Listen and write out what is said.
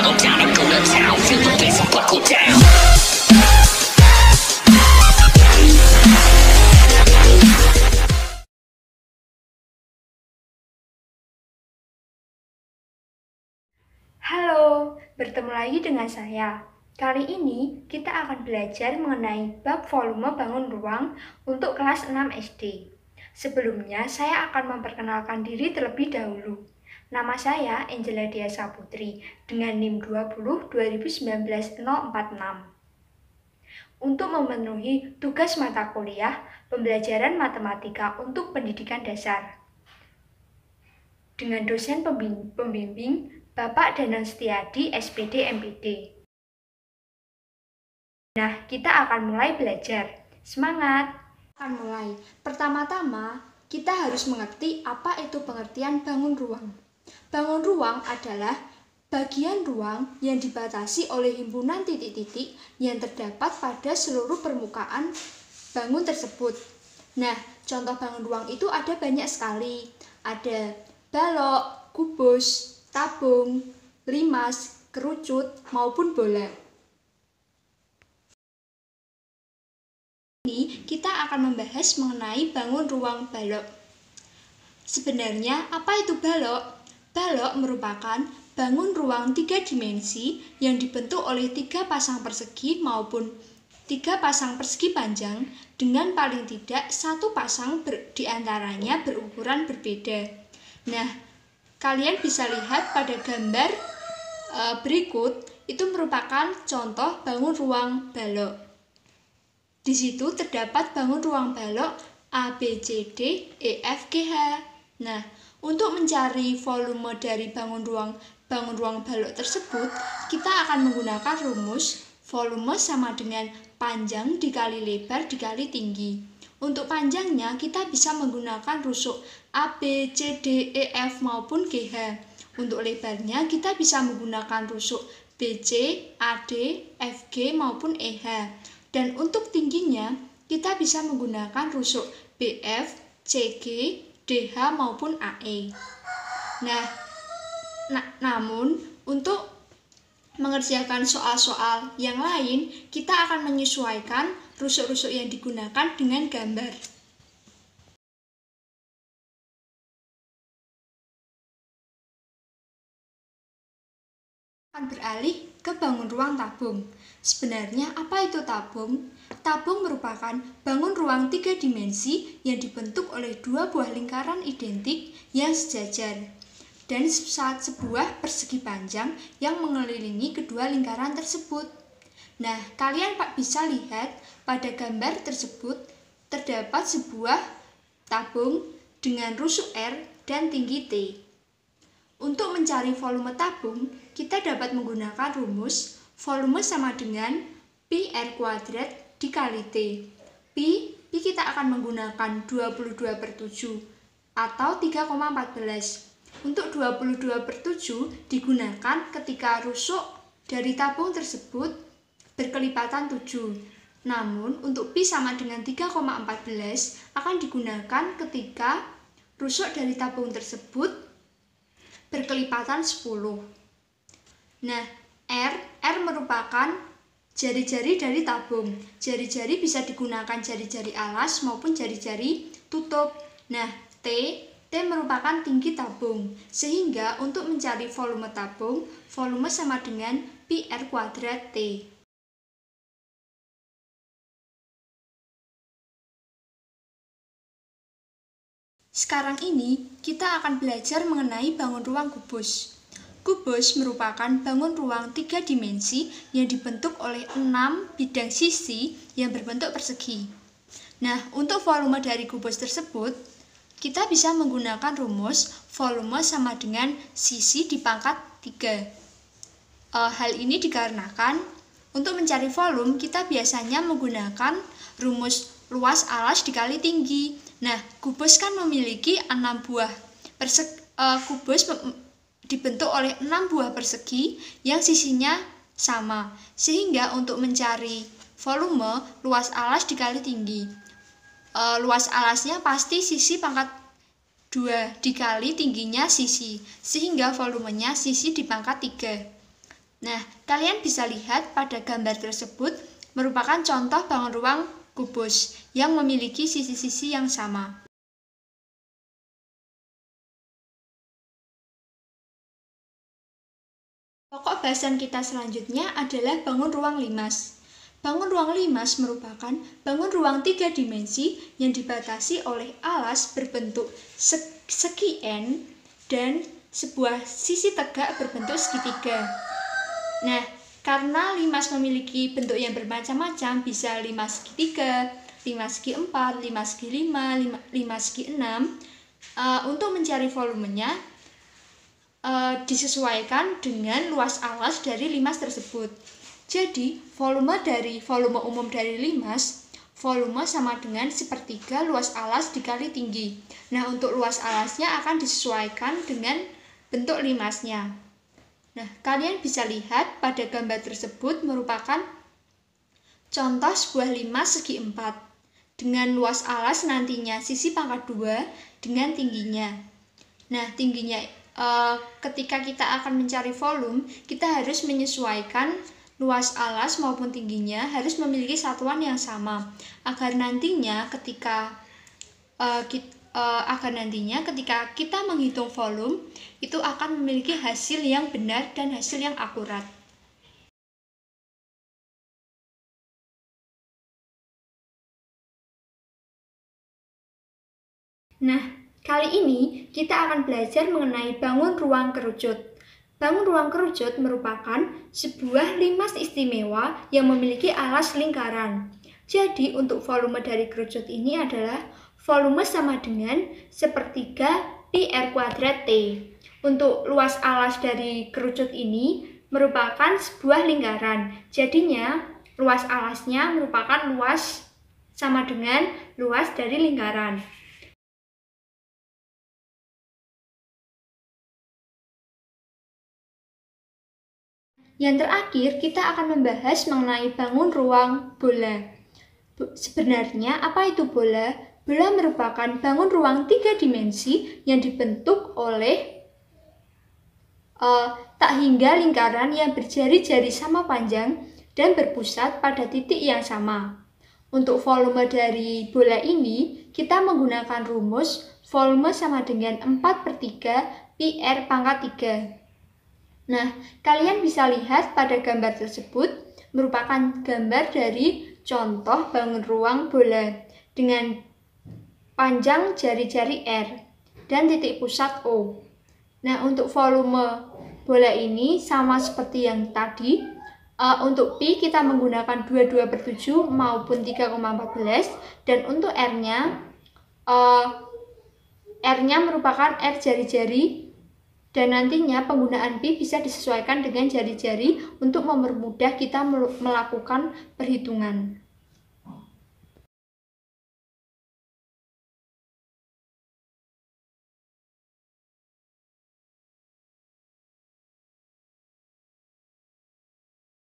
go down and go to town. Feel the bass and buckle down. Halo, bertemu lagi dengan saya. Kali ini kita akan belajar mengenai bab volume bangun ruang untuk kelas 6 SD. Sebelumnya saya akan memperkenalkan diri terlebih dahulu. Nama saya Angela Dia Saputri dengan NIM 202019-046. Untuk memenuhi tugas mata kuliah pembelajaran matematika untuk pendidikan dasar. Dengan dosen pembimbing Bapak Danang Setiadi, SPD MPD. Nah, kita akan mulai belajar. Semangat! Akan mulai. Pertama-tama, kita harus mengerti apa itu pengertian bangun ruang. Bangun ruang adalah bagian ruang yang dibatasi oleh himpunan titik-titik yang terdapat pada seluruh permukaan bangun tersebut. Nah, contoh bangun ruang itu ada banyak sekali. Ada balok, kubus, tabung, limas, kerucut, maupun bola. Ini kita akan membahas mengenai bangun ruang balok. Sebenarnya apa itu balok? Balok merupakan bangun ruang 3 dimensi yang dibentuk oleh 3 pasang persegi maupun 3 pasang persegi panjang dengan paling tidak 1 pasang diantaranya berukuran berbeda. Nah, kalian bisa lihat pada gambar berikut, itu merupakan contoh bangun ruang balok. Di situ terdapat bangun ruang balok A, B, C, D, E, F, G, H. Nah, untuk mencari volume dari bangun ruang balok tersebut, kita akan menggunakan rumus volume sama dengan panjang dikali lebar dikali tinggi. Untuk panjangnya, kita bisa menggunakan rusuk A, B, C, D, E, F maupun GH. Untuk lebarnya, kita bisa menggunakan rusuk BC, AD, FG maupun EH. Dan untuk tingginya, kita bisa menggunakan rusuk BF, CG, DH maupun AE. Namun, untuk mengerjakan soal-soal yang lain, kita akan menyesuaikan rusuk-rusuk yang digunakan dengan gambar. Akan beralih ke bangun ruang tabung. Sebenarnya apa itu tabung? Tabung merupakan bangun ruang 3 dimensi yang dibentuk oleh 2 buah lingkaran identik yang sejajar dan sebuah persegi panjang yang mengelilingi kedua lingkaran tersebut. Nah, kalian bisa lihat pada gambar tersebut terdapat sebuah tabung dengan rusuk R dan tinggi T. Untuk mencari volume tabung, kita dapat menggunakan rumus volume sama dengan pi R kuadrat dikali T. Pi kita akan menggunakan 22/7 atau 3,14. Untuk 22/7 digunakan ketika rusuk dari tabung tersebut berkelipatan 7. Namun, untuk pi sama dengan 3,14 akan digunakan ketika rusuk dari tabung tersebut berkelipatan 10. Nah, R merupakan jari-jari dari tabung. Jari-jari bisa digunakan jari-jari alas maupun jari-jari tutup. Nah, T merupakan tinggi tabung. Sehingga untuk mencari volume tabung, volume sama dengan pi R kuadrat T. Sekarang ini kita akan belajar mengenai bangun ruang kubus. Kubus merupakan bangun ruang 3 dimensi yang dibentuk oleh 6 bidang sisi yang berbentuk persegi. Nah, untuk volume dari kubus tersebut, kita bisa menggunakan rumus volume sama dengan sisi dipangkat 3. Hal ini dikarenakan untuk mencari volume kita biasanya menggunakan rumus luas alas dikali tinggi. Nah, kubus kan memiliki 6 buah kubus dibentuk oleh 6 buah persegi yang sisinya sama. Sehingga untuk mencari volume, luas alas dikali tinggi. Luas alasnya pasti sisi pangkat 2 dikali tingginya sisi. Sehingga volumenya sisi dipangkat 3. Nah, kalian bisa lihat pada gambar tersebut merupakan contoh bangun ruang kubus yang memiliki sisi-sisi yang sama. Pokok bahasan kita selanjutnya adalah bangun ruang limas. Bangun ruang limas merupakan bangun ruang 3 dimensi yang dibatasi oleh alas berbentuk segi N dan sebuah sisi tegak berbentuk segitiga. Nah, karena limas memiliki bentuk yang bermacam-macam, bisa limas segitiga, limas segi 4, limas segi 5, limas segi 6. Untuk mencari volumenya, disesuaikan dengan luas alas dari limas tersebut. Jadi, volume umum dari limas, volume sama dengan sepertiga luas alas dikali tinggi. Nah, untuk luas alasnya akan disesuaikan dengan bentuk limasnya. Nah, kalian bisa lihat pada gambar tersebut merupakan contoh sebuah limas segi 4 dengan luas alas nantinya sisi pangkat 2 dengan tingginya. Nah, tingginya ketika kita akan mencari volume, kita harus menyesuaikan luas alas maupun tingginya harus memiliki satuan yang sama agar nantinya ketika kita menghitung volume itu akan memiliki hasil yang benar dan hasil yang akurat. Nah, kali ini kita akan belajar mengenai bangun ruang kerucut. Bangun ruang kerucut merupakan sebuah limas istimewa yang memiliki alas lingkaran. Jadi, untuk volume dari kerucut ini adalah volume sama dengan sepertiga pi r kuadrat T. Untuk luas alas dari kerucut ini merupakan sebuah lingkaran. Jadinya, luas alasnya merupakan luas sama dengan luas dari lingkaran. Yang terakhir, kita akan membahas mengenai bangun ruang bola. Sebenarnya, apa itu bola? Bola merupakan bangun ruang 3 dimensi yang dibentuk oleh tak hingga lingkaran yang berjari-jari sama panjang dan berpusat pada titik yang sama. Untuk volume dari bola ini, kita menggunakan rumus volume sama dengan 4/3 pi r pangkat 3. Nah, kalian bisa lihat pada gambar tersebut merupakan gambar dari contoh bangun ruang bola dengan panjang jari-jari R dan titik pusat O. Nah, untuk volume bola ini sama seperti yang tadi. Untuk pi kita menggunakan 22/7 maupun 3,14 dan untuk R-nya merupakan R jari-jari. Dan nantinya penggunaan pi bisa disesuaikan dengan jari-jari untuk mempermudah kita melakukan perhitungan.